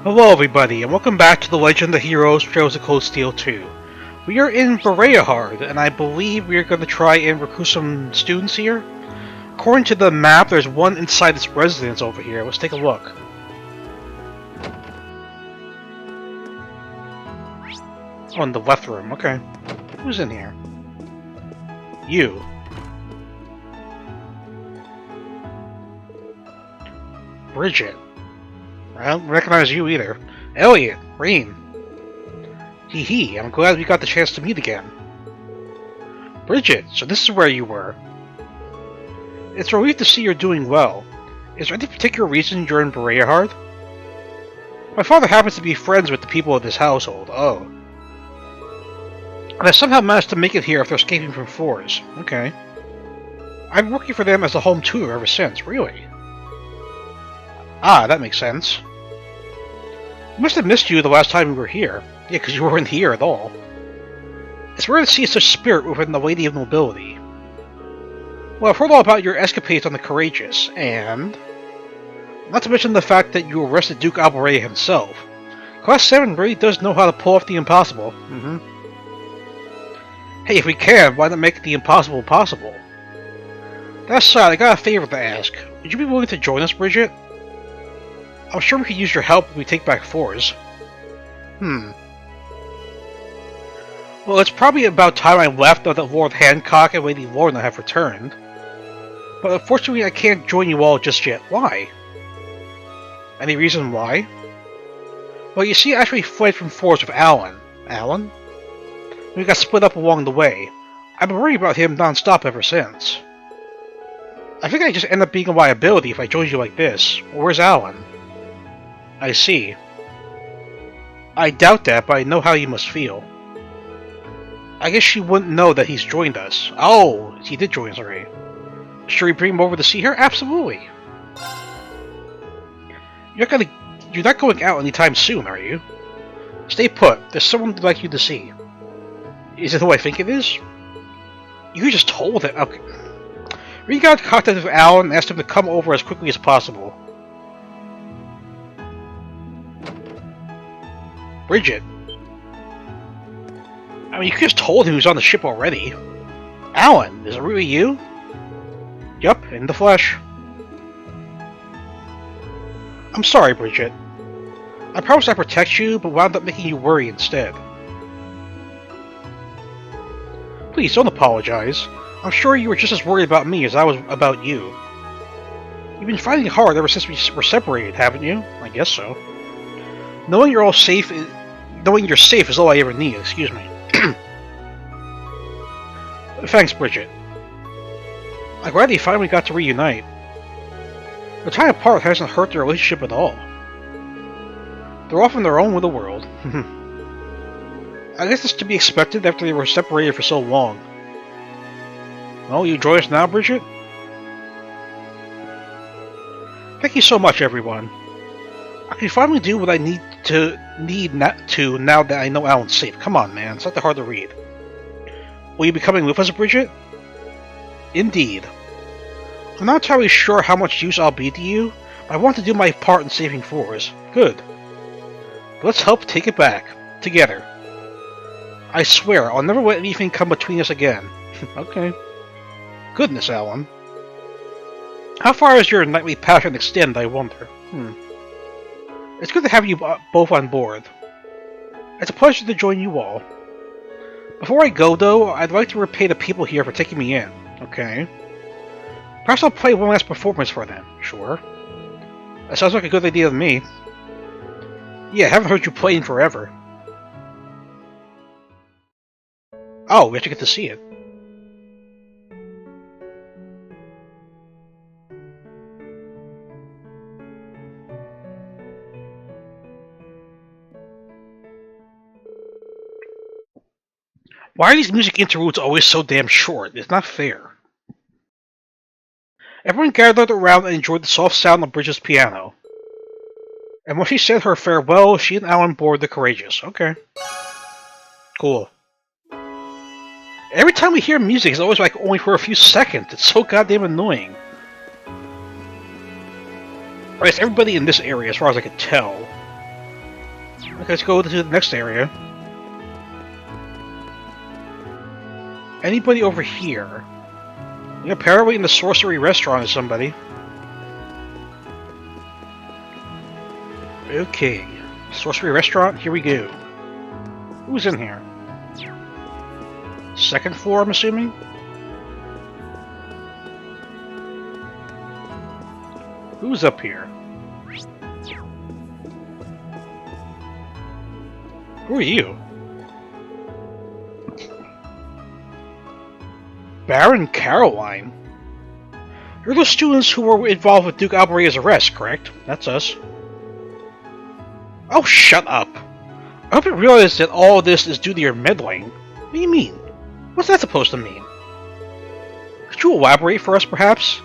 Hello everybody, and welcome back to the Legend of Heroes Trails of Cold Steel 2. We are in Bereahard, and I believe we are going to try and recruit some students here. According to the map, there's one inside this residence over here. Let's take a look. Oh, in the left room, okay. Who's in here? You. Bridget. I don't recognize you either. Elliot, Rain. Hee hee, I'm glad we got the chance to meet again. Bridget, so this is where you were. It's a relief to see you're doing well. Is there any particular reason you're in Bereahard? My father happens to be friends with the people of this household, oh. And I somehow managed to make it here after escaping from Fours. Okay. I've been working for them as a home tutor ever since, really. Ah, that makes sense. I must have missed you the last time we were here. Yeah, because you weren't here at all. It's rare to see such spirit within the Lady of Nobility. Well, I've heard all about your escapades on the Courageous, and... not to mention the fact that you arrested Duke Alborea himself. Class 7 really does know how to pull off the impossible. Hey, if we can, why not make the impossible possible? That aside, I got a favor to ask. Would you be willing to join us, Bridget? I'm sure we could use your help if we take back Fours. Well, it's probably about time I left now that Lord Hancock and Lady Lorna have returned. But unfortunately I can't join you all just yet. Why? Any reason why? Well, you see, I actually fled from Fours with Alan. Alan? We got split up along the way. I've been worrying about him non-stop ever since. I think I just end up being a liability if I joined you like this. Where's Alan? I see. I doubt that, but I know how you must feel. I guess she wouldn't know that he's joined us. Oh, he did join us already. Should we bring him over to see her? Absolutely. You're not going out anytime soon, are you? Stay put. There's someone we'd like you to see. Is it who I think it is? You just told it. Okay. We got in contact with Alan and asked him to come over as quickly as possible. Bridget. I mean, you just told him he was on the ship already. Alan, is it really you? Yup, in the flesh. I'm sorry, Bridget. I promised I'd protect you, but wound up making you worry instead. Please, don't apologize. I'm sure you were just as worried about me as I was about you. You've been fighting hard ever since we were separated, haven't you? I guess so. Knowing you're safe is all I ever need, excuse me. Thanks, Bridget. I'm glad they finally got to reunite. The time apart hasn't hurt their relationship at all. They're off in their own little world. I guess it's to be expected after they were separated for so long. Oh, you join us now, Bridget? Thank you so much, everyone. I can finally do what I need now that I know Alan's safe. Come on, man. It's not that hard to read. Will you be coming with us, Bridget? Indeed. I'm not entirely sure how much use I'll be to you, but I want to do my part in saving Fours. Good. Let's help take it back. Together. I swear, I'll never let anything come between us again. Okay. Goodness, Alan. How far does your nightly passion extend, I wonder? It's good to have you both on board. It's a pleasure to join you all. Before I go, though, I'd like to repay the people here for taking me in. Okay. Perhaps I'll play one last performance for them. Sure. That sounds like a good idea to me. Yeah, I haven't heard you play in forever. Oh, we have to get to see it. Why are these music interludes always so damn short? It's not fair. Everyone gathered around and enjoyed the soft sound of Bridget's piano. And when she said her farewell, she and Alan boarded the Courageous. Okay. Cool. Every time we hear music, it's always like only for a few seconds. It's so goddamn annoying. Or it's everybody in this area, as far as I can tell. Okay, let's go to the next area. Anybody over here? Yeah, apparently in the sorcery restaurant is somebody. Okay. Sorcery restaurant, here we go. Who's in here? Second floor, I'm assuming? Who's up here? Who are you? Baron Caroline? You're the students who were involved with Duke Alberea's arrest, correct? That's us. Oh, shut up! I hope you realize that all this is due to your meddling. What do you mean? What's that supposed to mean? Could you elaborate for us, perhaps?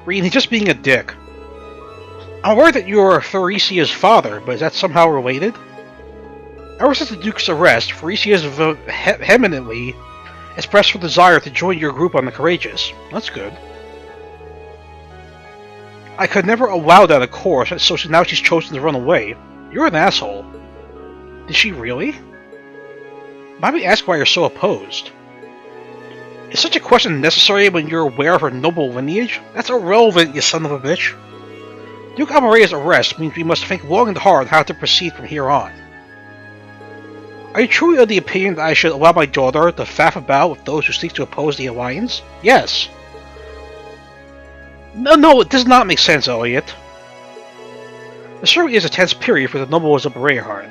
Reed, he's just being a dick. I'm aware that you're Theresia's father, but is that somehow related? Ever since the Duke's arrest, Theresia's vehemently expressed her desire to join your group on the Courageous. That's good. I could never allow that, of course, so now she's chosen to run away. You're an asshole. Did she really? Might we ask why you're so opposed? Is such a question necessary when you're aware of her noble lineage? That's irrelevant, you son of a bitch. Duke Alberea's arrest means we must think long and hard how to proceed from here on. Are you truly of the opinion that I should allow my daughter to faff about with those who seek to oppose the Alliance? Yes. No, it does not make sense, Elliot. There certainly is a tense period for the nobles of Bereahard.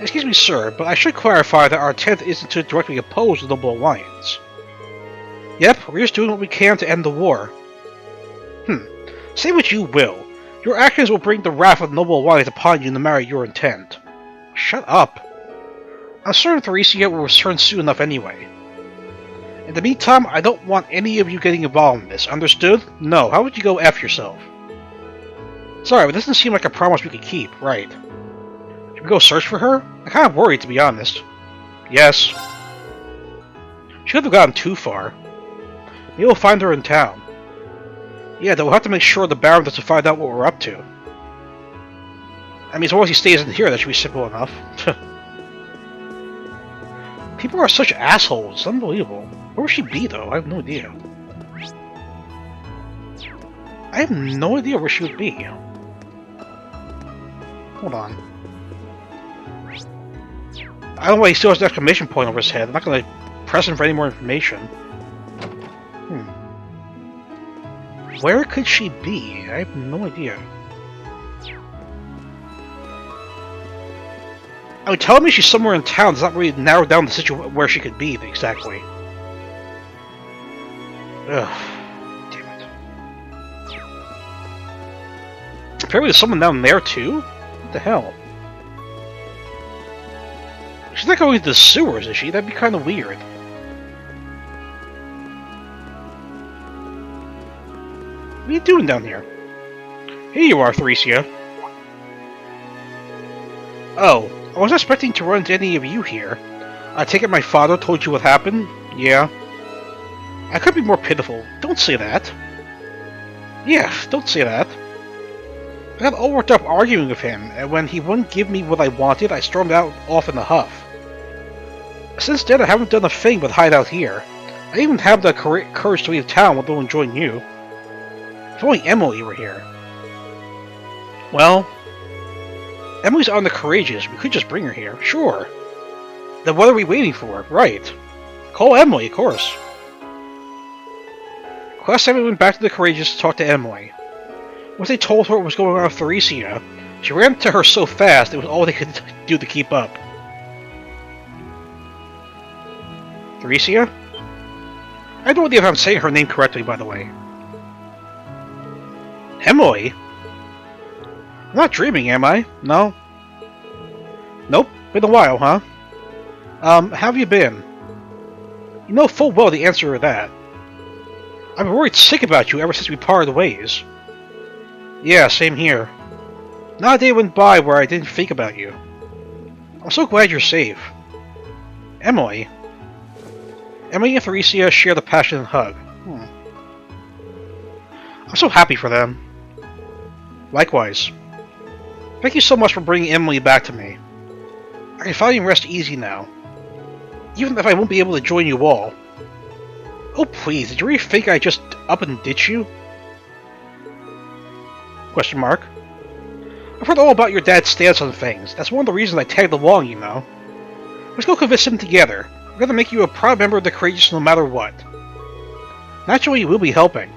Excuse me, sir, but I should clarify that our intent isn't to directly oppose the Noble Alliance. Yep, we're just doing what we can to end the war. Say what you will. Your actions will bring the wrath of the Noble Alliance upon you no matter your intent. Shut up. I'm certain Theresia will return soon enough anyway. In the meantime, I don't want any of you getting involved in this, understood? No, how would you go F yourself? Sorry, but this doesn't seem like a promise we could keep, right? Should we go search for her? I'm kind of worried, to be honest. Yes. She could have gotten too far. Maybe we'll find her in town. Yeah, though we'll have to make sure the Baron doesn't find out what we're up to. I mean, as long as he stays in here, that should be simple enough. People are such assholes. It's unbelievable. Where would she be, though? I have no idea. I have no idea where she would be. Hold on. I don't know why he still has an exclamation point over his head. I'm not going to press him for any more information. Where could she be? I have no idea. I mean, telling me she's somewhere in town does not really narrow down the situation where she could be exactly. Ugh. Damn it. Apparently there's someone down there too? What the hell? She's not going to the sewers, is she? That'd be kind of weird. What are you doing down here? Here you are, Theresia. Oh, I wasn't expecting to run into any of you here. I take it my father told you what happened? Yeah. I could be more pitiful. Don't say that. Yeah, don't say that. I got all worked up arguing with him, and when he wouldn't give me what I wanted, I stormed out off in a huff. Since then, I haven't done a thing but hide out here. I even have the courage to leave town without joining you. If only Emily were here. Well, Emily's on the Courageous. We could just bring her here. Sure. Then what are we waiting for? Right. Call Emily, of course. Last time we went back to the Courageous to talk to Emily. Once they told her what was going on with Theresia, she ran to her so fast it was all they could do to keep up. Theresia? I have no idea if I'm saying her name correctly, by the way. Emily? I'm not dreaming, am I? No? Nope. Been a while, huh? How have you been? You know full well the answer to that. I've been worried sick about you ever since we parted ways. Yeah, same here. Not a day went by where I didn't think about you. I'm so glad you're safe. Emily? Emily and Theresia share the passionate hug. I'm so happy for them. Likewise. Thank you so much for bringing Emily back to me. I can finally rest easy now. Even if I won't be able to join you all. Oh please, did you really think I just up and ditch you? Question mark. I've heard all about your dad's stance on things. That's one of the reasons I tagged along, you know. Let's go convince him together. We're gonna make you a proud member of the Courageous no matter what. Naturally, we'll be helping.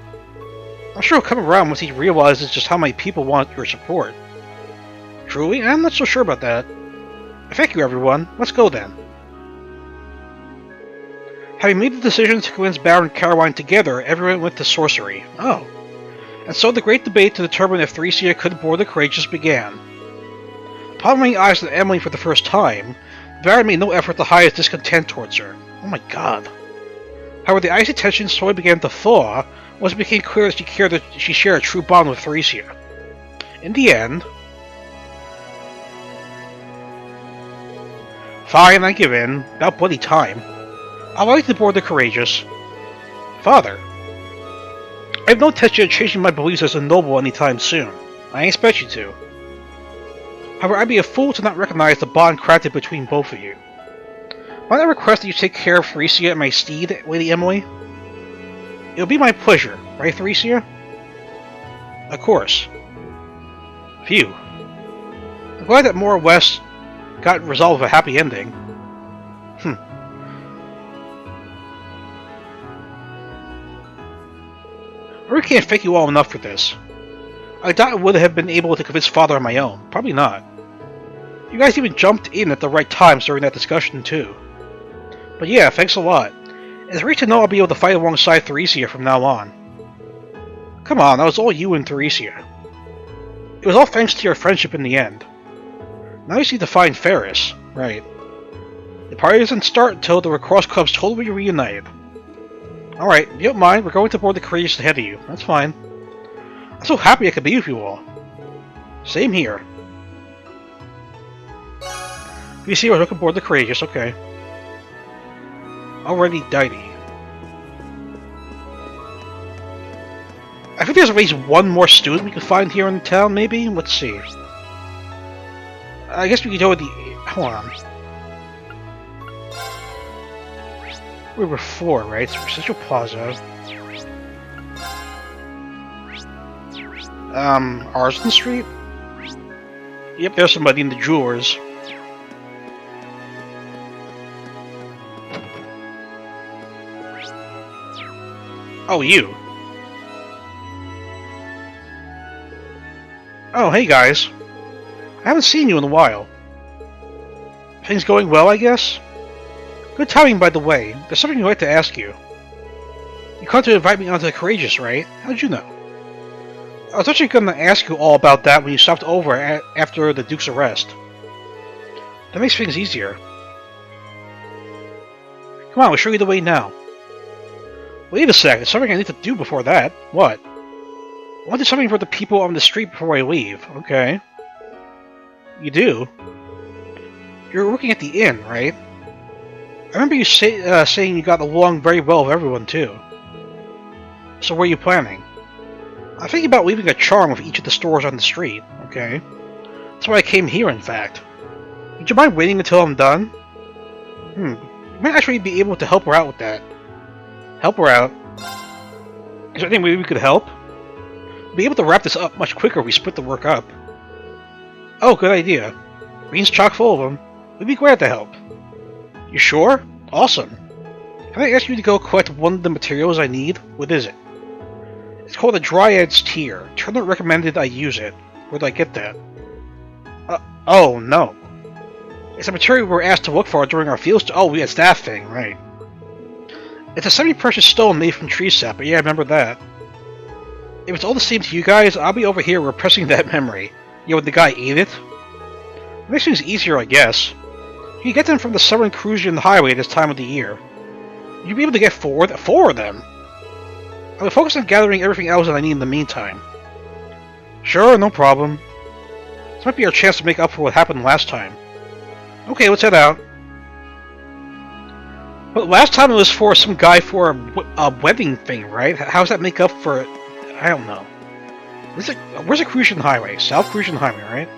I'm sure he'll come around once he realizes just how many people want your support. Truly? I'm not so sure about that. Thank you, everyone. Let's go then. Having made the decision to convince Baron Caroline together, everyone went to sorcery. Oh. And so the great debate to determine if Theresia could board the Courageous began. Upon laying eyes on Emily for the first time, Baron made no effort to hide his discontent towards her. Oh my god. However, the icy tension slowly began to thaw once it became clear that she shared a true bond with Theresia. In the end... Fine, I give in. About bloody time. I'd like to board the Courageous. Father. I have no intention of changing my beliefs as a noble anytime soon. I expect you to. However, I'd be a fool to not recognize the bond crafted between both of you. Might I request that you take care of Theresia and my steed, Lady Emily? It'll be my pleasure, right, Theresia? Of course. Phew. I'm glad that more or less got resolved with a happy ending. I really can't thank you all enough for this. I doubt I would have been able to convince Father on my own. Probably not. You guys even jumped in at the right times during that discussion, too. But yeah, thanks a lot. It's great to know I'll be able to fight alongside Theresia from now on. Come on, that was all you and Theresia. It was all thanks to your friendship in the end. Now you just need to find Ferris. Right. The party doesn't start until the Lacrosse Club's totally reunited. Alright, if you don't mind, we're going to board the Courageous ahead of you. That's fine. I'm so happy I could be with you all. Same here. You see, we're looking aboard the Courageous, okay. Alrighty, dighty. I think there's at least one more student we can find here in the town, maybe? Let's see. I guess we could go with the... Hold on. We were 4, right? So Central Plaza. Arsden Street? Yep, there's somebody in the jewelers. Oh, you. Oh, hey guys. I haven't seen you in a while. Things going well, I guess? Good timing, by the way. There's something I'd like to ask you. You called to invite me onto the Courageous, right? How'd you know? I was actually going to ask you all about that when you stopped over after the Duke's arrest. That makes things easier. Come on, we'll show you the way now. Wait a sec, there's something I need to do before that. What? I want to do something for the people on the street before I leave. Okay. You do? You're working at the inn, right? I remember you saying you got along very well with everyone, too. So what are you planning? I'm thinking about leaving a charm with each of the stores on the street, okay? That's why I came here, in fact. Would you mind waiting until I'm done? You might actually be able to help her out with that. Help her out? Is there any way we could help? We'll be able to wrap this up much quicker if we split the work up. Oh, good idea. Green's chock full of them. We'd be glad to help. You sure? Awesome. Can I ask you to go collect one of the materials I need? What is it? It's called a Dryad's Tear. Turner recommended I use it. Where did I get that? Oh, no. It's a material we were asked to look for during our field oh, it's that thing, right. It's a semi-precious stone made from tree sap, but yeah, I remember that. If it's all the same to you guys, I'll be over here repressing that memory. You know, when the guy ate it? It makes things easier, I guess. You can get them from the Southern Crucian Highway this time of the year. You'll be able to get 4 of them. I will focus on gathering everything else that I need in the meantime. Sure, no problem. This might be our chance to make up for what happened last time. Okay, let's head out. But last time it was for some guy for a wedding thing, right? How does that make up for it? I don't know. Where's the Crucian Highway? South Crucian Highway, right?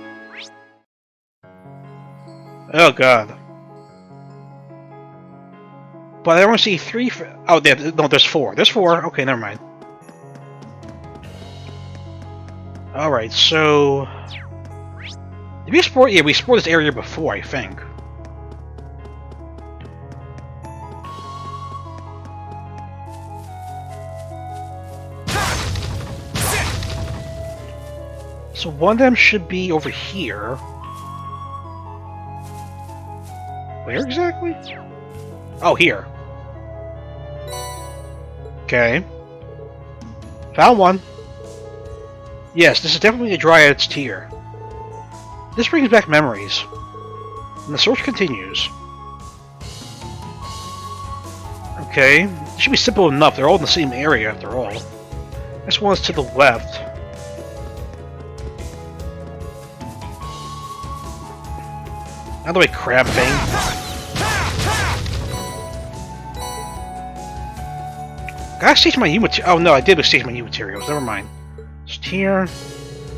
Oh god. But I only see 3. Oh, no, there's 4. There's 4. Okay, never mind. Alright, so... Did we explore? Yeah, we explored this area before, I think. So one of them should be over here. Where exactly? Oh, here. Okay. Found one. Yes, this is definitely a Dryad's Tear. This brings back memories. And the search continues. Okay. It should be simple enough. They're all in the same area, after all. This one's to the left. How do I crab thing? Gotta stage my new materials. Oh no, I did stage my new materials. Never mind. It's here.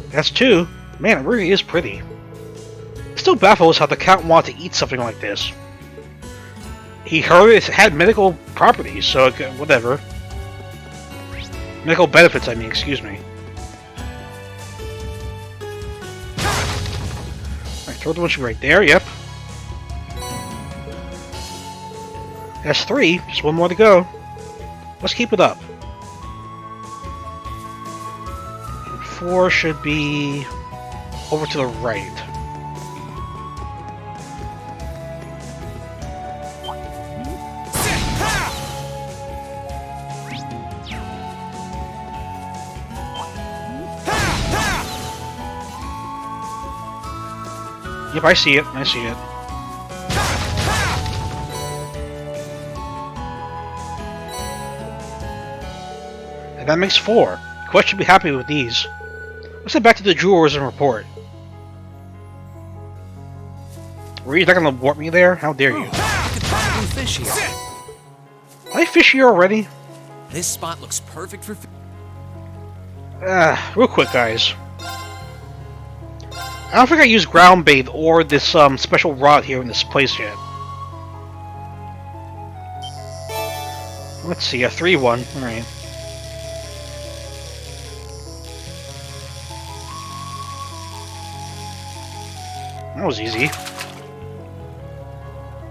That's 2. Man, it really is pretty. It still baffles how the Count wanted to eat something like this. He heard it had medical properties, so whatever. Medical benefits, I mean, excuse me. Alright, third one should be right there, yep. That's 3, just 1 more to go. Let's keep it up. And 4 should be over to the right. Yep, I see it. I see it. And that makes 4. Quest should be happy with these. Let's head back to the jewelers and report. Were you not gonna warp me there? How dare you? We could probably fish here. I fish here already? This spot looks perfect for Real quick, guys. I don't think I used ground bait or this special rod here in this place yet. Let's see, a 3-1. Alright. That was easy.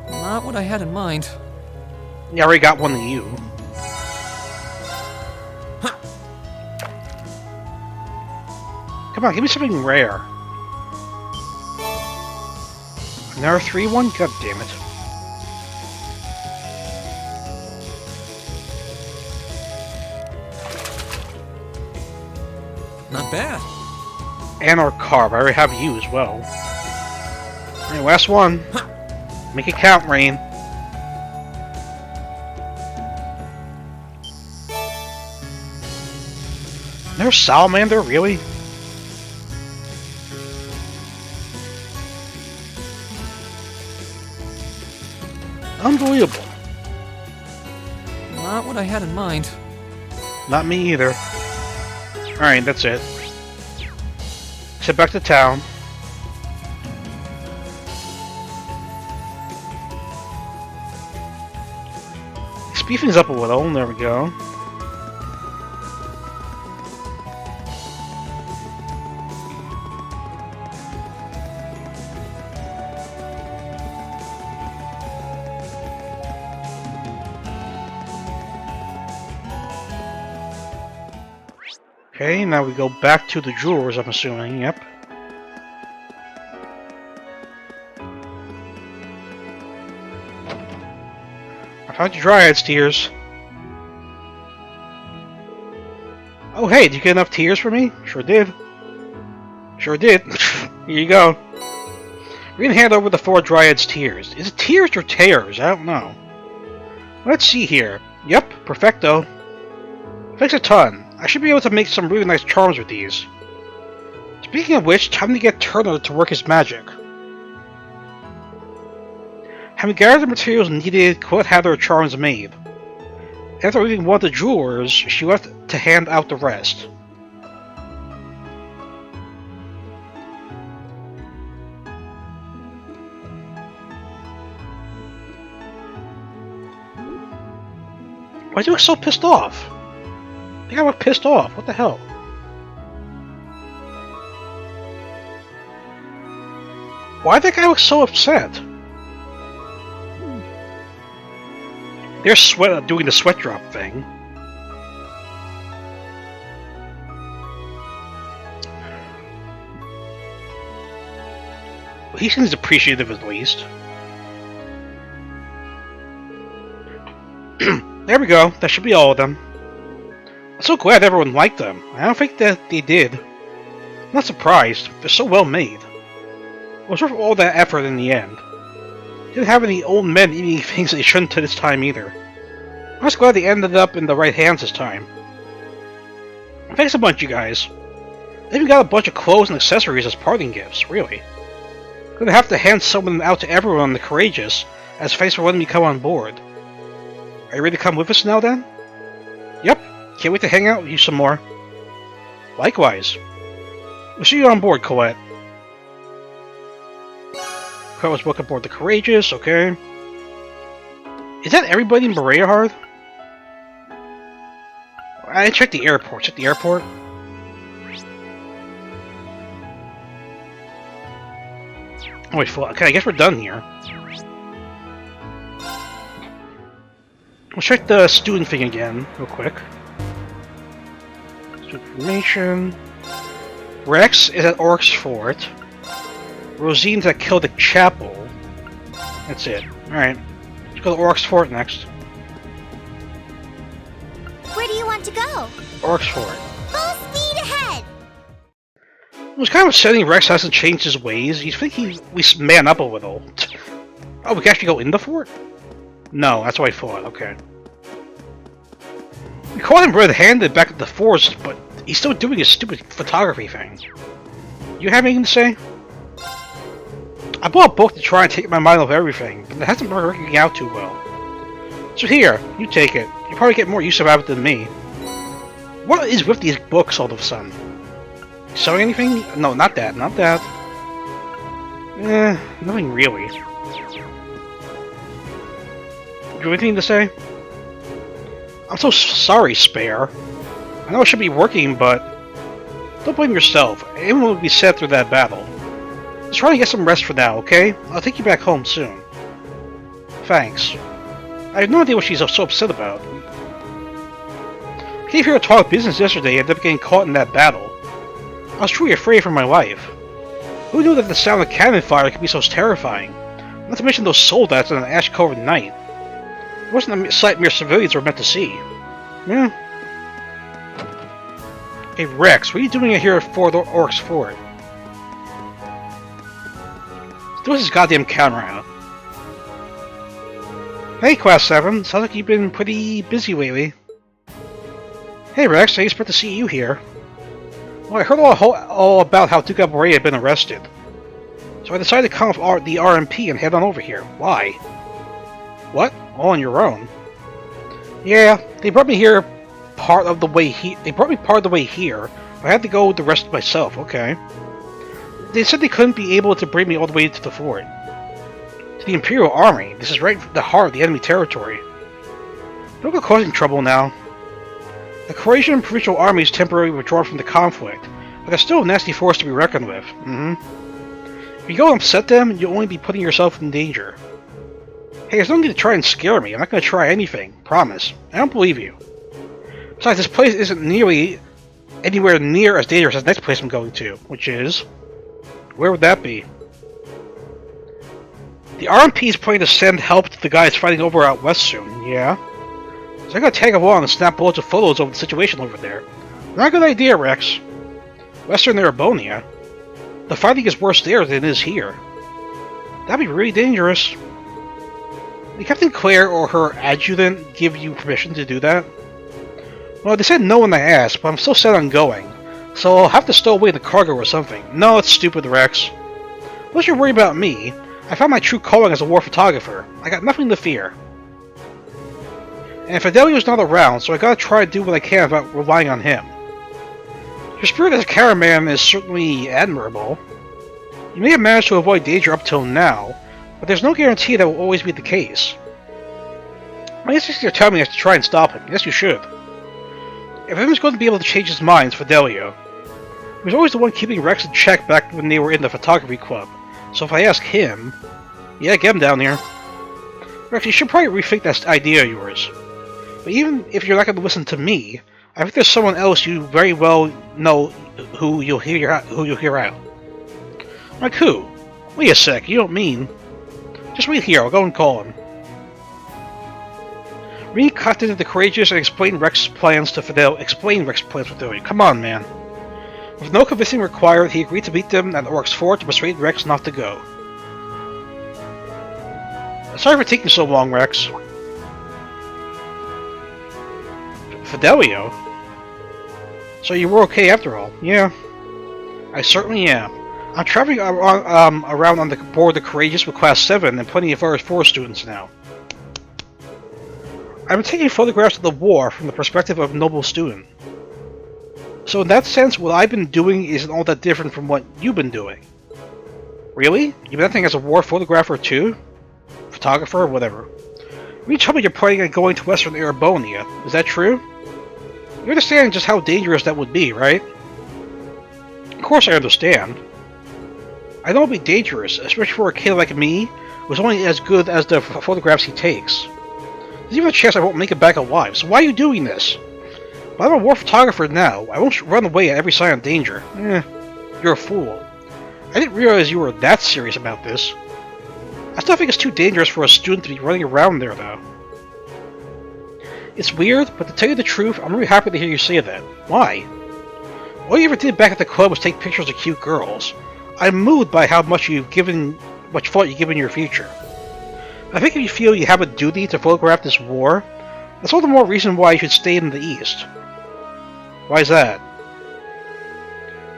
Not what I had in mind. Yeah, I already got one to you. Come on, give me something rare. Another 3-1? God damn it. Not bad. And our carb. I already have you as well. Alright, last one. Make it count, Rain. There's Salamander, really? Unbelievable. Not what I had in mind. Not me either. Alright, that's it. Let's head back to town. Speed things up a little. There we go. Okay, now we go back to the jewelers, I'm assuming, yep. I found your Dryad's Tears. Oh hey, did you get enough tears for me? Sure did. Sure did. Here you go. We're gonna hand over the 4 Dryad's Tears. Is it tears or tears? I don't know. Let's see here. Yep, perfecto. Thanks a ton. I should be able to make some really nice charms with these. Speaking of which, time to get Turner to work his magic. Having gathered the materials needed, Colette had her charms made. After leaving one of the jewelers, she left to hand out the rest. Why do you look so pissed off? I think I look pissed off. What the hell? Why did that guy look so upset? They're doing the sweat drop thing. He seems appreciative at least. There we go. That should be all of them. I'm so glad everyone liked them. I don't think that they did. I'm not surprised. They're so well made. It was worth all that effort in the end. Didn't have any old men eating things they shouldn't to this time either. I'm just glad they ended up in the right hands this time. Thanks a bunch, you guys. They even got a bunch of clothes and accessories as parting gifts, really. Gonna have to hand some of them out to everyone in the Courageous as thanks for letting me come on board. Are you ready to come with us now then? Yep, can't wait to hang out with you some more. Likewise. We'll see you on board, Colette. Colette was welcome aboard the Courageous, okay. Is that everybody in Berea? I checked the airport. Check the airport. Oh wait, okay, I guess we're done here. We'll check the student thing again, real quick. Student information. Rex is at Oryx Fort. Rosine's at Celtic Chapel. That's it. Alright. Let's go to Oryx Fort next. Where do you want to go? Oryx Fort. Full speed ahead! It was kind of upsetting Rex hasn't changed his ways. You'd think he'd at least man up a little. Oh, we can actually go in the fort? No, that's what I thought. Okay. We caught him red-handed back at the forest, but he's still doing his stupid photography thing. You have anything to say? I bought a book to try and take my mind off everything, but it hasn't been working out too well. So here, you take it. You probably get more use out of it than me. What is with these books all of a sudden? Selling anything? No, not that, not that. Nothing really. Do you have anything to say? I'm so sorry, Spare. I know it should be working, but don't blame yourself. Anyone will be sad through that battle. Just try to get some rest for now, okay? I'll take you back home soon. Thanks. I have no idea what she's so upset about. I came here to talk business yesterday and ended up getting caught in that battle. I was truly afraid for my life. Who knew that the sound of cannon fire could be so terrifying? Not to mention those soldiers on an ash-covered night. It wasn't a sight mere civilians were meant to see. Yeah. Hey Rex, what are you doing here at Fort Oryx Fort? Let's do this goddamn camera out. Hey Class 7, sounds like you've been pretty busy lately. Hey Rex, I expect to see you here. Well, I heard all about how Duke Albury had been arrested. So I decided to come off the RMP and head on over here. Why? What? All on your own? Yeah, they brought me here part of the way here. I had to go the rest myself, okay. They said they couldn't be able to bring me all the way to the fort. To the Imperial Army. This is right in the heart of the enemy territory. Don't go causing trouble now. The Croatian Provincial Army is temporarily withdrawn from the conflict, but they're still a nasty force to be reckoned with. If you go and upset them, you'll only be putting yourself in danger. Hey, there's no need to try and scare me. I'm not going to try anything. Promise. I don't believe you. Besides, this place isn't nearly anywhere near as dangerous as the next place I'm going to, which is... Where would that be? The RMP is planning to send help to the guys fighting over out west soon, yeah? So I'm gonna tag along and snap loads of photos of the situation over there. Not a good idea, Rex. Western Erebonia? The fighting is worse there than it is here. That'd be really dangerous. Did Captain Claire or her adjutant give you permission to do that? Well, they said no when I asked, but I'm still set on going. So I'll have to stow away the cargo or something. No, it's stupid, Rex. Unless you're worried about me, I found my true calling as a war photographer. I got nothing to fear. And Fidelio's not around, so I gotta try to do what I can about relying on him. Your spirit as a cameraman is certainly admirable. You may have managed to avoid danger up till now, but there's no guarantee that will always be the case. I guess you're telling me I have to try and stop him. Yes, you should. If anyone's going to be able to change his mind, it's Fidelio. He was always the one keeping Rex in check back when they were in the photography club. So if I ask him... Yeah, get him down here. Rex, you should probably rethink that idea of yours. But even if you're not going to listen to me, I think there's someone else you very well know who you'll hear out. Like who? Wait a sec, you don't mean... Just wait here, I'll go and call him. Reed contacted the Courageous and explained Rex's plans to Fidelio. Come on, man. With no convincing required, he agreed to meet them at Orc's Fort to persuade Rex not to go. Sorry for taking so long, Rex. Fidelio? So you were okay after all? Yeah. I certainly am. I'm traveling around on the board the Courageous with Class 7 and plenty of other 4 students now. I've been taking photographs of the war from the perspective of a noble student. So in that sense, what I've been doing isn't all that different from what you've been doing. Really? You've been acting as a war photographer too? Photographer or whatever. You told me you're planning on going to Western Erebonia. Is that true? You understand just how dangerous that would be, right? Of course I understand. I know it'll be dangerous, especially for a kid like me, who's only as good as the photographs he takes. There's even a chance I won't make it back alive, so why are you doing this? But I'm a war photographer now. I won't run away at every sign of danger. You're a fool. I didn't realize you were that serious about this. I still think it's too dangerous for a student to be running around there, though. It's weird, but to tell you the truth, I'm really happy to hear you say that. Why? All you ever did back at the club was take pictures of cute girls. I'm moved by how much thought you give in your future. I think if you feel you have a duty to photograph this war, that's all the more reason why you should stay in the East. Why is that?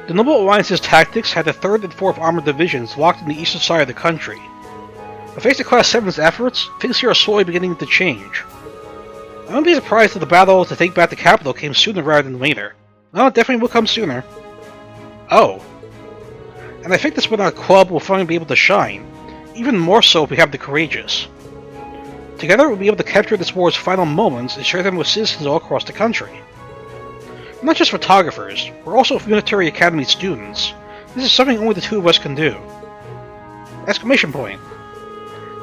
The Noble Alliance's tactics had the 3rd and 4th Armored Divisions locked in the eastern side of the country. But thanks to Class 7's efforts, things here are slowly beginning to change. I wouldn't be surprised if the battle to take back the capital came sooner rather than later. Well, it definitely will come sooner. Oh. And I think that's when our club will finally be able to shine. Even more so if we have the Courageous. Together, we'll be able to capture this war's final moments and share them with citizens all across the country. We're not just photographers, we're also Military Academy students. This is something only the 2 of us can do. Exclamation point.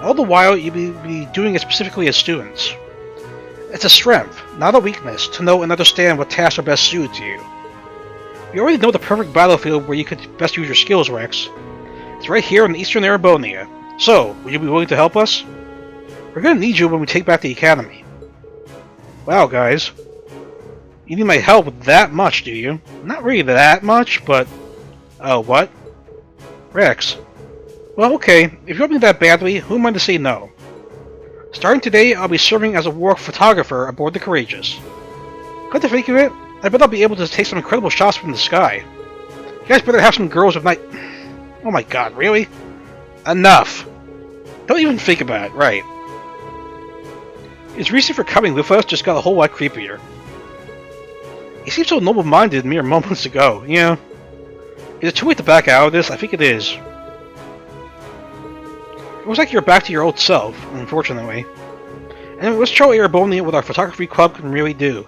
All the while, you'll be doing it specifically as students. It's a strength, not a weakness, to know and understand what tasks are best suited to you. You already know the perfect battlefield where you could best use your skills, Rex. It's right here in Eastern Erebonia. So, would you be willing to help us? We're gonna need you when we take back the Academy. Wow, guys. You need my help that much, do you? Not really that much, but... Oh, what? Rex. Well, okay. If you want me that badly, who am I to say no? Starting today, I'll be serving as a war photographer aboard the Courageous. Come to think of it, I bet I'll be able to take some incredible shots from the sky. You guys better have some girls with night... Oh my god, really? Enough! Don't even think about it, right. His reason for coming with us just got a whole lot creepier. He seemed so noble-minded mere moments ago, yeah. Is it too late to back out of this? I think it is. It looks like you're back to your old self, unfortunately. And let's show Erebonia what our photography club can really do.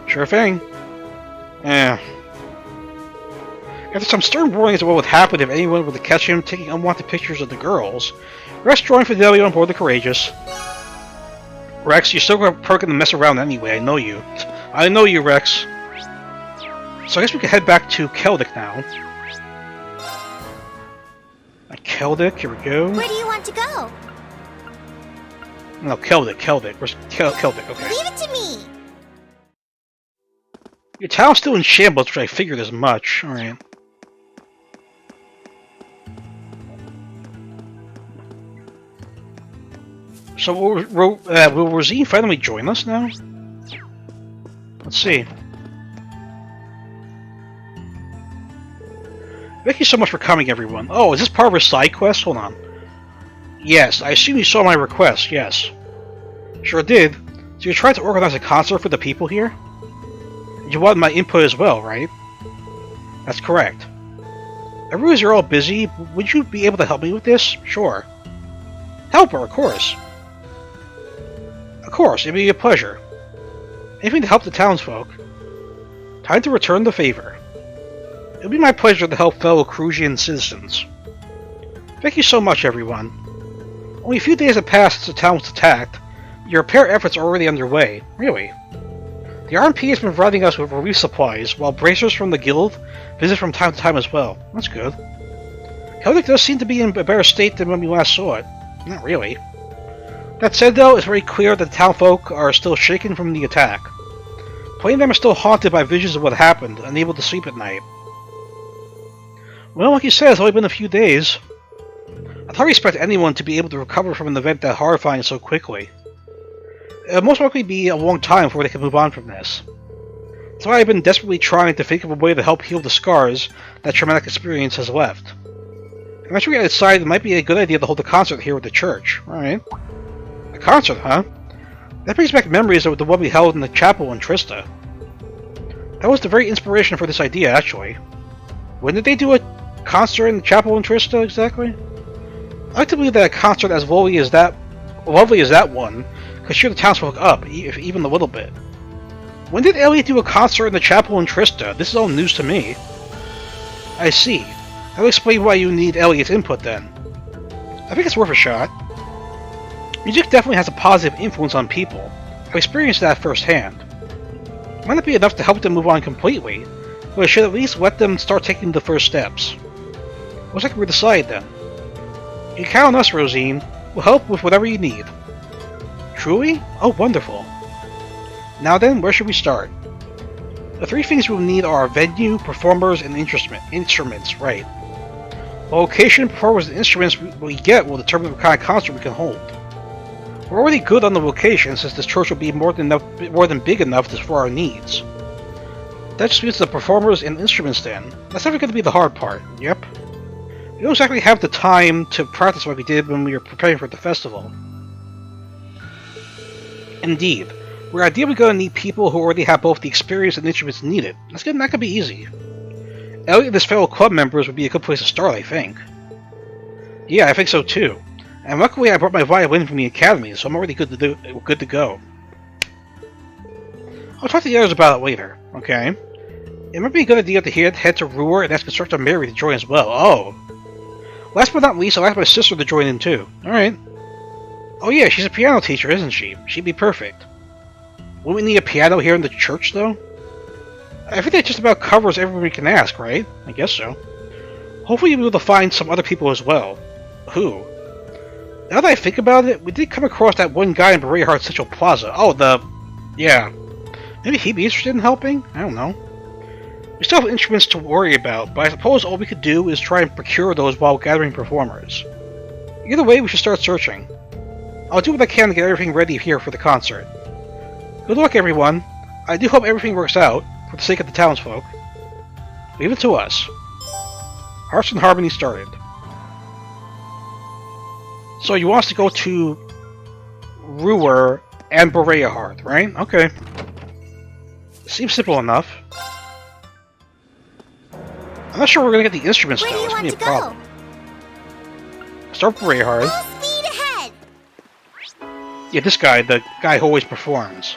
Sure thing. Yeah. After some stern warnings of what would happen if anyone were to catch him taking unwanted pictures of the girls, Rex joined Fidelio on board the Courageous. Rex, you're still probably gonna mess around anyway, I know you. I know you, Rex. So I guess we can head back to Keldic now. Keldic, here we go. Where do you want to go? No, Keldic. Where's Keldic? Okay. Leave it to me! Your town's still in shambles, which I figured as much. Alright. So will Rosine finally join us now? Let's see. Thank you so much for coming, everyone. Oh, is this part of a side quest? Hold on. Yes, I assume you saw my request, yes. Sure did. So you're trying to organize a concert for the people here? You want my input as well, right? That's correct. I realize you're all busy, but would you be able to help me with this? Sure. Help her, of course. course, it'd be a pleasure. Anything to help the townsfolk. Time to return the favor. It'll be my pleasure to help fellow Crusian citizens. Thank you so much, everyone. Only a few days have passed since the town was attacked. Your repair efforts are already underway. Really? The RMP has been providing us with relief supplies, while bracers from the guild visit from time to time as well. That's good. Celtic does seem to be in a better state than when we last saw it. Not really. That said, though, it's very clear that the townfolk are still shaken from the attack. Plenty of them are still haunted by visions of what happened, unable to sleep at night. Well, like you said, it's only been a few days. I'd hardly expect anyone to be able to recover from an event that horrifying so quickly. It'll most likely be a long time before they can move on from this. That's why I've been desperately trying to think of a way to help heal the scars that traumatic experience has left. Eventually I decided it might be a good idea to hold a concert here at the church. Alright. A concert, huh? That brings back memories of the one we held in the chapel in Trista. That was the very inspiration for this idea, actually. When did they do a concert in the chapel in Trista, exactly? I like to believe that a concert as lovely as that one could cheer the townsfolk up, if even a little bit. When did Elliot do a concert in the chapel in Trista? This is all news to me. I see. That'll explain why you need Elliot's input then. I think it's worth a shot. Music definitely has a positive influence on people. I've experienced that firsthand. It might not be enough to help them move on completely, but it should at least let them start taking the first steps. Looks like we're decided then. You can count on us, Rosine. We'll help with whatever you need. Truly? Oh, wonderful. Now then, where should we start? The three things we'll need are venue, performers, and instruments, right. The location, performers, and instruments we get will determine what kind of concert we can hold. We're already good on the location since this church will be more than big enough for our needs. That just means the performers and instruments then. That's never going to be the hard part, yep. We don't exactly have the time to practice like we did when we were preparing for the festival. Indeed. We're ideally going to need people who already have both the experience and instruments needed. That's not going to be easy. Elliot and his fellow club members would be a good place to start, I think. Yeah, I think so too. And luckily I brought my violin from the academy, so I'm already good to go. I'll talk to the others about it later, okay? It might be a good idea to head to Ruhr and ask Instructor Mary to join as well. Oh! Last but not least, I'll ask my sister to join in too. Alright. Oh yeah, she's a piano teacher, isn't she? She'd be perfect. Wouldn't we need a piano here in the church, though? I think that just about covers everyone we can ask, right? I guess so. Hopefully we'll be able to find some other people as well. Who? Now that I think about it, we did come across that one guy in Berea Heart Central Plaza. Oh, yeah. Maybe he'd be interested in helping? I don't know. We still have instruments to worry about, but I suppose all we could do is try and procure those while gathering performers. Either way, we should start searching. I'll do what I can to get everything ready here for the concert. Good luck, everyone. I do hope everything works out, for the sake of the townsfolk. Leave it to us. Hearts and Harmony started. So you want us to go to Ruhr and Berea Heart, right? Okay. Seems simple enough. I'm not sure we're gonna get the instruments though. It's gonna be a problem. Start with Berea Heart. Full speed ahead. Yeah, this guy, the guy who always performs.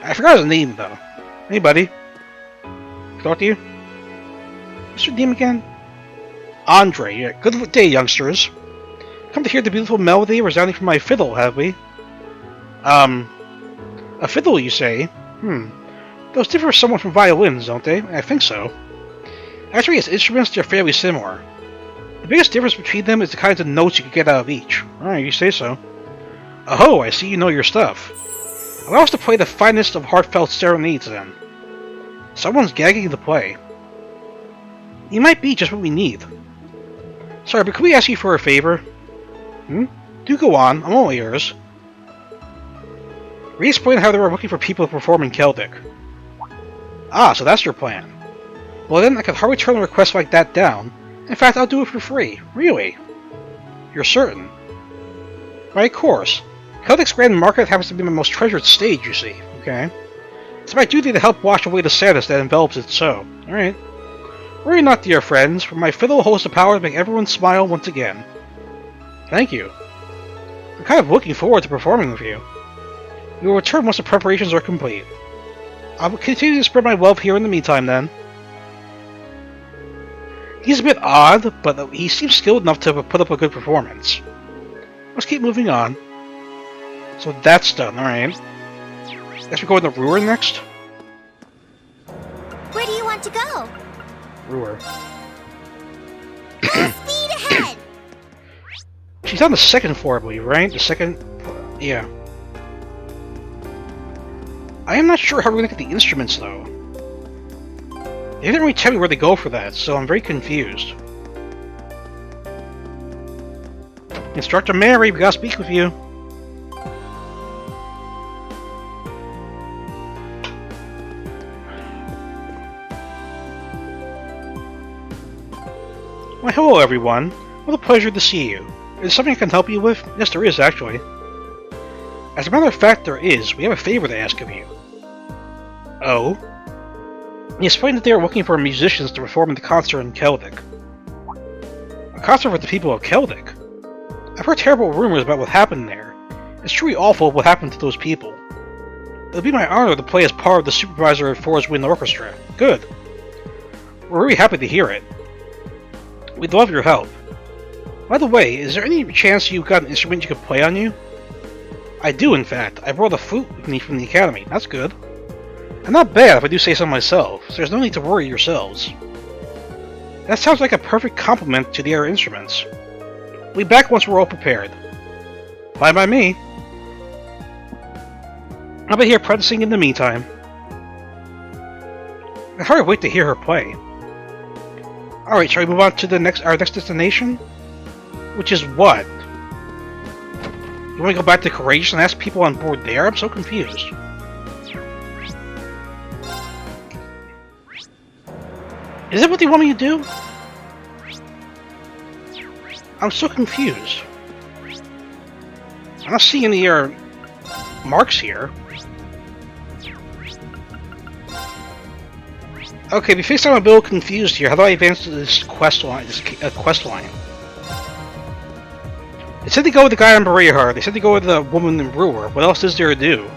I forgot his name though. Hey, buddy. Can I talk to you? What's your name again? Andre. Yeah. Good day, youngsters. Come to hear the beautiful melody resounding from my fiddle, have we? A fiddle, you say? Those differ somewhat from violins, don't they? I think so. Actually, as instruments, they're fairly similar. The biggest difference between them is the kinds of notes you can get out of each. Alright, you say so. Oh, I see you know your stuff. Allow us to play the finest of heartfelt serenades, then. Someone's gagging to play. You might be just what we need. Sorry, but could we ask you for a favor? Do go on, I'm all ears. Re-explain how they were looking for people to perform in Celtic. Ah, so that's your plan. Well then, I could hardly turn a request like that down. In fact, I'll do it for free. Really? You're certain? Why, of course. Celtic's Grand Market happens to be my most treasured stage, you see. Okay? It's my duty to help wash away the sadness that envelops it so. Alright. Worry not, dear friends, for my fiddle holds the power to make everyone smile once again. Thank you. I'm kind of looking forward to performing with you. We will return once the preparations are complete. I will continue to spread my wealth here in the meantime, then. He's a bit odd, but he seems skilled enough to put up a good performance. Let's keep moving on. So that's done, alright. Guess we're going to Ruhr next? Where do you want to go? Ruhr. Full speed ahead! She's on the second floor, I believe, right? The second... yeah. I am not sure how we're gonna get the instruments, though. They didn't really tell me where to go for that, so I'm very confused. Instructor Mary, we gotta speak with you. Why, hello everyone. What a pleasure to see you. Is there something I can help you with? Yes, there is, actually. As a matter of fact, there is. We have a favor to ask of you. Oh? He explained that they are looking for musicians to perform in the concert in Keldic. A concert with the people of Keldic? I've heard terrible rumors about what happened there. It's truly awful what happened to those people. It'll be my honor to play as part of the supervisor of Forest Wind Orchestra. Good. We're really happy to hear it. We'd love your help. By the way, is there any chance you've got an instrument you could play on you? I do, in fact. I brought a flute with me from the academy. That's good. And not bad if I do say so myself, so there's no need to worry yourselves. That sounds like a perfect complement to the other instruments. We'll be back once we're all prepared. Fine by me. I'll be here practicing in the meantime. I hardly wait to hear her play. Alright, shall we move on to the our next destination? Which is what? You want to go back to Courageous and ask people on board there? I'm so confused. Is that what they want me to do? I'm so confused. I'm not seeing any marks here. Okay, because I'm a little confused here. How do I advance to this quest line? They said to go with the guy on Berea. They said to go with the woman in Ruhr. What else is there to do?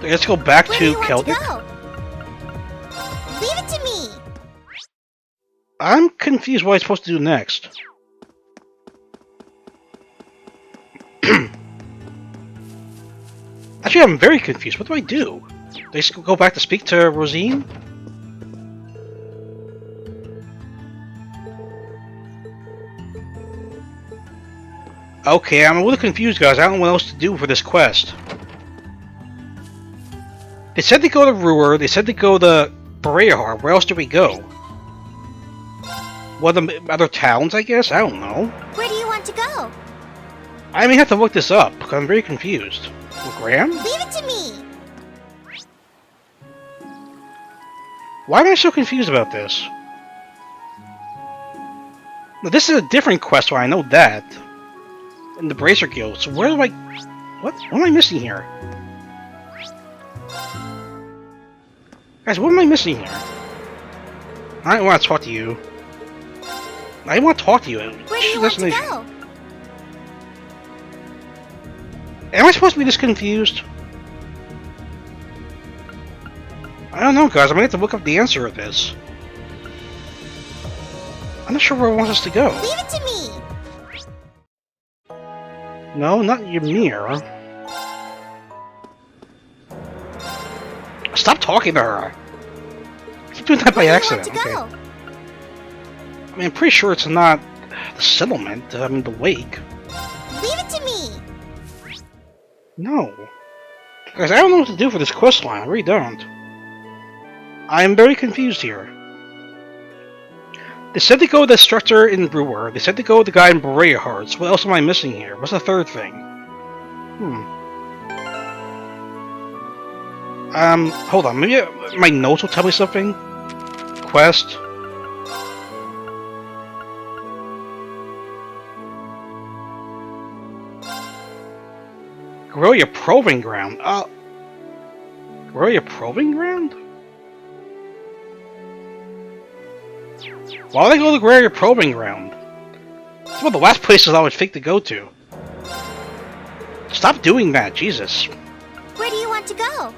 Let's go back to Keldic? Leave it to me! I'm confused what I'm supposed to do next. Actually, I'm very confused. What do I do? Do I just go back to speak to Rosine? Okay, I'm a little confused, guys. I don't know what else to do for this quest. They said to go to Ruhr. They said to go to Berea. Where else do we go? What, the other towns, I guess? I don't know. Where do you want to go? I may have to look this up, because I'm very confused. Well, Graham? Leave it to me! Why am I so confused about this? Now, this is a different quest, I know that. In the Bracer Guild, so where do I... What am I missing here? Guys, what am I missing here? I don't want to talk to you. I want to talk to you. Where do you want to go? Am I supposed to be this confused? I don't know, guys. I'm gonna have to look up the answer of this. I'm not sure where it wants us to go. Leave it to me! No, not Ymir. Stop talking to her. I keep doing that by accident. Okay. I mean, I'm pretty sure it's not the settlement. I mean, the lake. Leave it to me. No, guys, I don't know what to do for this quest line. I really don't. I am very confused here. They said to go with the instructor in Ruhr. They said to go with the guy in Berea Hearts. What else am I missing here? What's the third thing? Hold on. Maybe my notes will tell me something. Quest. Guerrilla Proving Ground. Guerrilla Proving Ground? Why would I go to the Guerrilla Proving Ground? It's one of the last places I would think to go to. Stop doing that, Jesus. to go?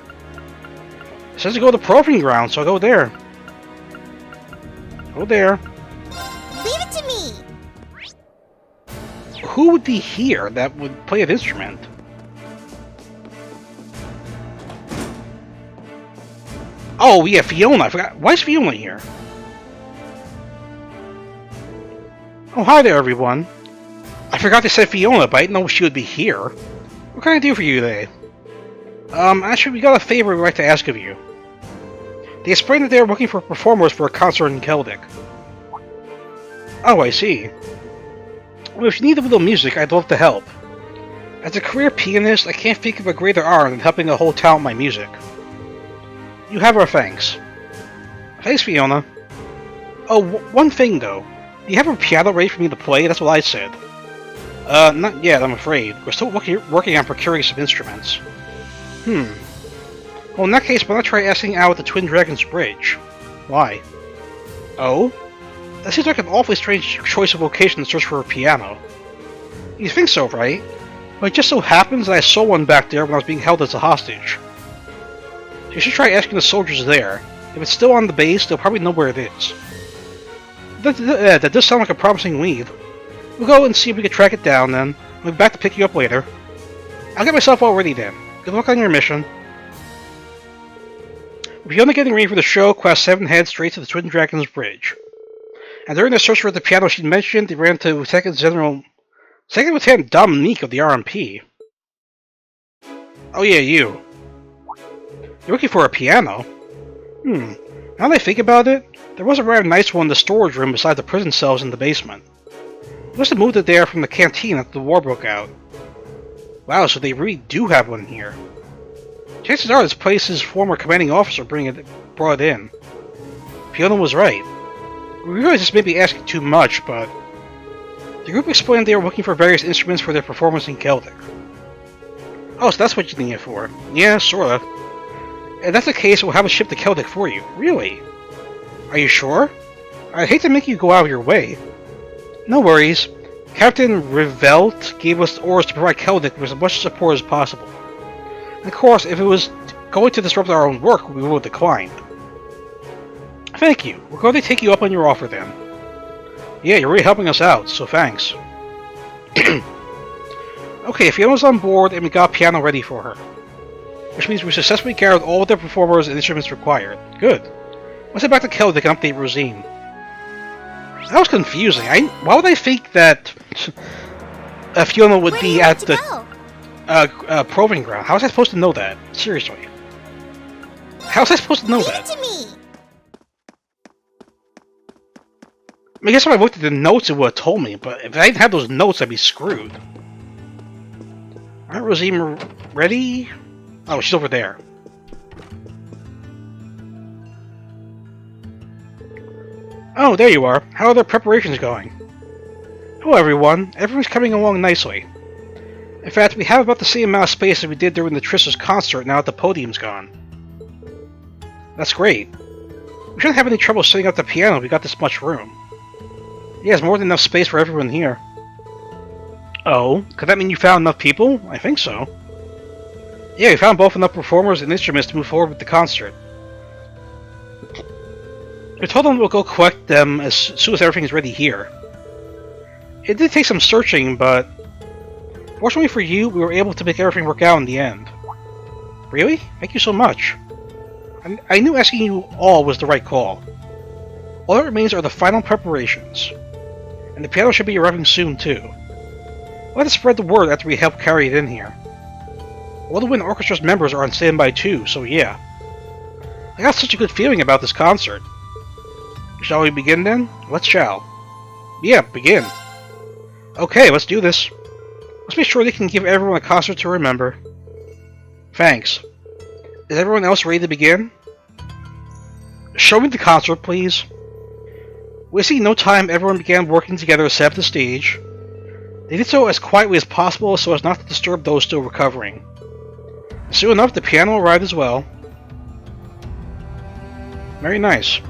It says to go to the proving ground, so I'll go there. Go there. Leave it to me! Who would be here that would play an instrument? Oh, yeah, Fiona. I forgot. Why is Fiona here? Oh, hi there, everyone. I forgot they said Fiona, but I didn't know she would be here. What can I do for you today? Actually, we got a favor we'd like to ask of you. They explained that they are looking for performers for a concert in Celtic. Oh, I see. Well, if you need a little music, I'd love to help. As a career pianist, I can't think of a greater honor than helping a whole town with my music. You have our thanks. Thanks, Fiona. Oh, one thing, though. Do you have a piano ready for me to play? That's what I said. Not yet, I'm afraid. We're still working on procuring some instruments. Well, in that case, why not try asking out at the Twin Dragons Bridge? Why? Oh? That seems like an awfully strange choice of location to search for a piano. You think so, right? Well, it just so happens that I saw one back there when I was being held as a hostage. You should try asking the soldiers there. If it's still on the base, they'll probably know where it is. That does sound like a promising lead. We'll go and see if we can track it down, then. We'll be back to pick you up later. I'll get myself all ready, then. Good luck on your mission. If you're only getting ready for the show, Quest 7 heads straight to the Twin Dragons Bridge. And during their search for the piano she mentioned, they ran into Second Lieutenant Dominique of the RMP. Oh yeah, you. You're looking for a piano? Now that I think about it, there was a rather nice one in the storage room beside the prison cells in the basement. They must have moved it there from the canteen after the war broke out. Wow, so they really do have one here. Chances are this place's former commanding officer brought it in. Fiona was right. We realize this may be asking too much, but the group explained they were looking for various instruments for their performance in Celtic. Oh, so that's what you need it for. Yeah, sorta. If that's the case, we'll have it shipped to Celtic for you. Really? Are you sure? I'd hate to make you go out of your way. No worries. Captain Rivelt gave us orders to provide Celtic with as much support as possible. And of course, if it was going to disrupt our own work, we would have declined. Thank you. We're going to take you up on your offer then. Yeah, you're really helping us out, so thanks. Okay, Fiona's on board and we got a piano ready for her. Which means we successfully gathered all of the performers and instruments required. Good. Let's head back to Celtic and update Rosine. That was confusing. Why would I think that Fiona would be at the proving ground? How was I supposed to know that? Seriously. How was I supposed to know that? Leave it to me. I guess if I looked at the notes, it would have told me, but if I didn't have those notes, I'd be screwed. Alright, Rosine, ready? Oh, she's over there. Oh, there you are. How are the preparations going? Hello, everyone. Everyone's coming along nicely. In fact, we have about the same amount of space as we did during the Trish's concert now that the podium's gone. That's great. We shouldn't have any trouble setting up the piano if we got this much room. Yeah, there's more than enough space for everyone here. Oh, could that mean you found enough people? I think so. Yeah, we found both enough performers and instruments to move forward with the concert. We told them we'll go collect them as soon as everything is ready here. It did take some searching, but fortunately for you, we were able to make everything work out in the end. Really? Thank you so much. I knew asking you all was the right call. All that remains are the final preparations. And the piano should be arriving soon, too. We'll have to spread the word after we help carry it in here. All the Wind Orchestra's members are on standby too, so yeah. I got such a good feeling about this concert. Shall we begin then? Let's shall. Yeah, begin. Okay, let's do this. Let's make sure they can give everyone a concert to remember. Thanks. Is everyone else ready to begin? Show me the concert, please. Wasting no time, everyone began working together to set up the stage. They did so as quietly as possible so as not to disturb those still recovering. Soon enough, the piano arrived as well. Very nice.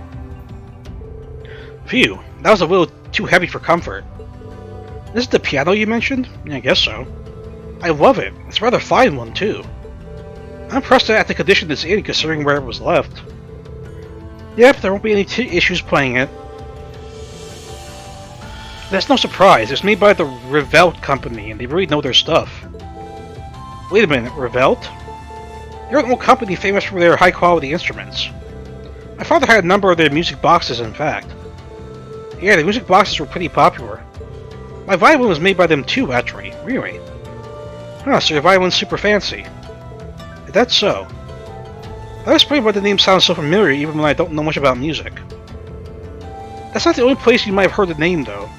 Phew, that was a little too heavy for comfort. This is the piano you mentioned? Yeah, I guess so. I love it. It's a rather fine one, too. I'm impressed at the condition it's in, considering where it was left. Yep, there won't be any issues playing it. That's no surprise. It's made by the Revelt company, and they really know their stuff. Wait a minute, Revelt? They're an old company famous for their high-quality instruments. My father had a number of their music boxes, in fact. Yeah, the music boxes were pretty popular. My violin was made by them too, actually. Really? Huh, so your violin's super fancy. If that's so. I was explain why the name sounds so familiar even when I don't know much about music. That's not the only place you might have heard the name, though.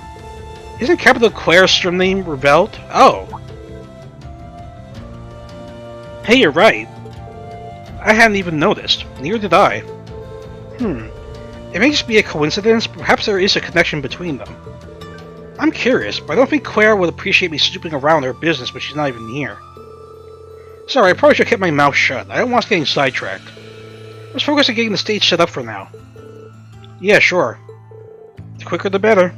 Isn't Capital Claire's name Revelt? Oh. Hey, you're right. I hadn't even noticed. Neither did I. It may just be a coincidence, but perhaps there is a connection between them. I'm curious, but I don't think Claire would appreciate me snooping around her business when she's not even here. Sorry, I probably should have kept my mouth shut. I don't want us getting sidetracked. Let's focus on getting the stage set up for now. Yeah, sure. The quicker the better.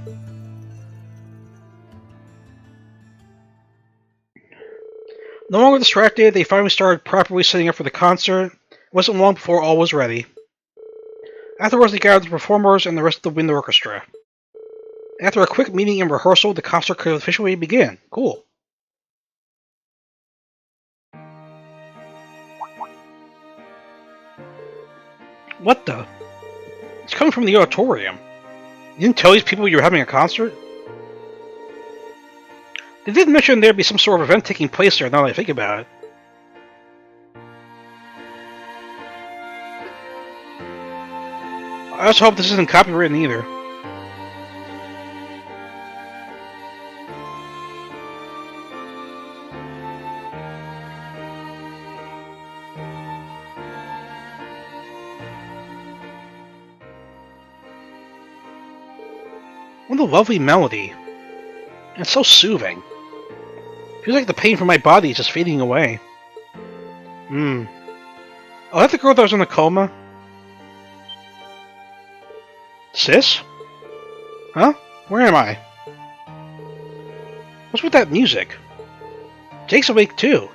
No longer distracted, they finally started properly setting up for the concert. It wasn't long before all was ready. Afterwards, they gathered the performers and the rest of the wind orchestra. After a quick meeting and rehearsal, the concert could officially begin. Cool. What the? It's coming from the auditorium. You didn't tell these people you were having a concert? They did mention there'd be some sort of event taking place there now that I think about it. I also hope this isn't copywritten either. What a lovely melody. And it's so soothing. Feels like the pain from my body is just fading away. Oh, that the girl that was in a coma? Sis? Huh? Where am I? What's with that music? Jake's awake too.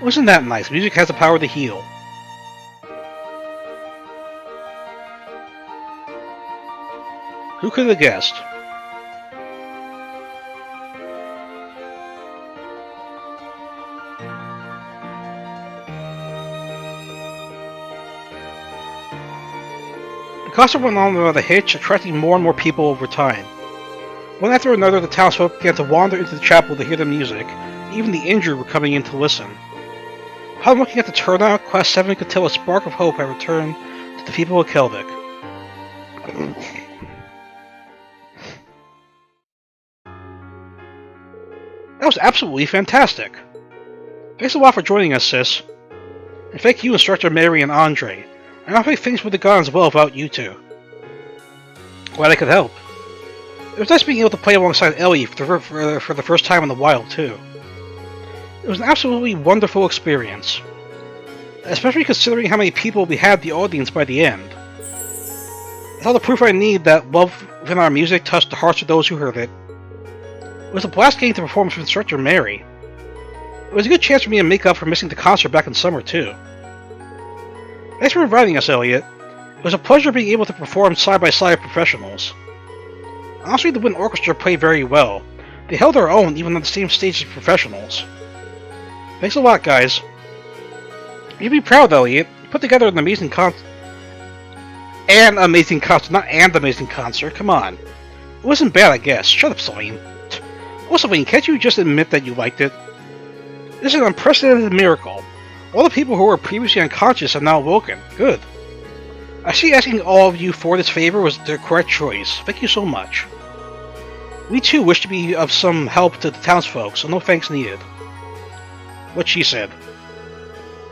Wasn't that nice? Music has the power to heal. Who could have guessed? The concert went on without a hitch, attracting more and more people over time. One after another, the townsfolk began to wander into the chapel to hear the music. Even the injured were coming in to listen. Upon looking at the turnout, Class 7 could tell a spark of hope had returned to the people of Kelvik. That was absolutely fantastic! Thanks a lot for joining us, sis. And thank you, Instructor Mary and Andre. I don't think things would have gone as well without you two. Glad I could help. It was nice being able to play alongside Ellie for the first time in a while, too. It was an absolutely wonderful experience. Especially considering how many people we had the audience by the end. It's all the proof I need that love within our music touched the hearts of those who heard it. It was a blast getting to perform with Instructor Mary. It was a good chance for me to make up for missing the concert back in summer, too. Thanks for inviting us, Elliot. It was a pleasure being able to perform side by side with professionals. Honestly, the wind orchestra played very well. They held their own even on the same stage as professionals. Thanks a lot, guys. You'd be proud, Elliot. You put together an amazing concert. Not an amazing concert. Come on. It wasn't bad, I guess. Shut up, Celine. Also, Celine, can't you just admit that you liked it? This is an unprecedented miracle. All the people who were previously unconscious have now awoken. Good. I see asking all of you for this favor was the correct choice. Thank you so much. We too wish to be of some help to the townsfolk, so no thanks needed. What she said.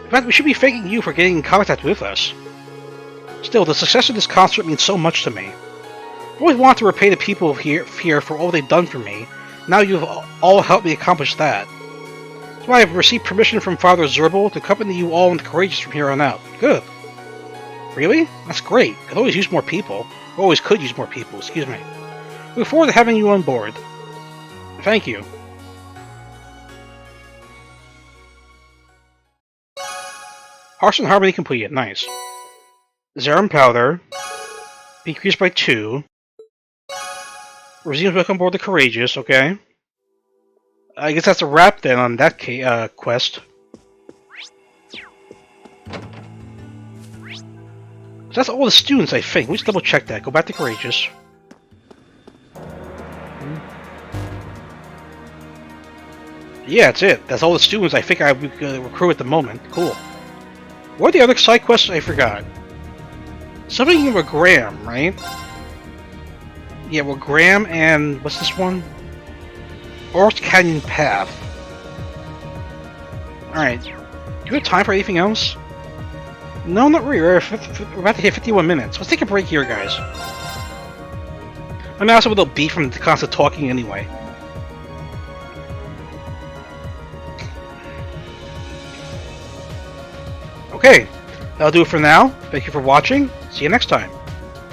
In fact, we should be thanking you for getting in contact with us. Still, the success of this concert means so much to me. I always wanted to repay the people here for all they've done for me. Now you've all helped me accomplish that. That's why I've received permission from Father Zerbal to accompany you all into Courageous from here on out. Good. Really? That's great. Could always use more people. Always could use more people, excuse me. We look forward to having you on board. Thank you. Hearts and Harmony completed. Nice. Zerum Powder. Increased by 2. Resumes welcome aboard the Courageous. Okay. I guess that's a wrap then on that quest. So that's all the students, I think. Let's double check that. Go back to Courageous. Yeah, that's it. That's all the students I think I would recruit at the moment. Cool. What are the other side quests? I forgot. Something with Graham, right? Yeah, well, Graham and... what's this one? Orc Canyon Path. Alright. Do you have time for anything else? No, not really. We're about to hit 51 minutes. Let's take a break here, guys. I'm also a little beat from the constant talking anyway. Okay, that'll do it for now. Thank you for watching. See you next time.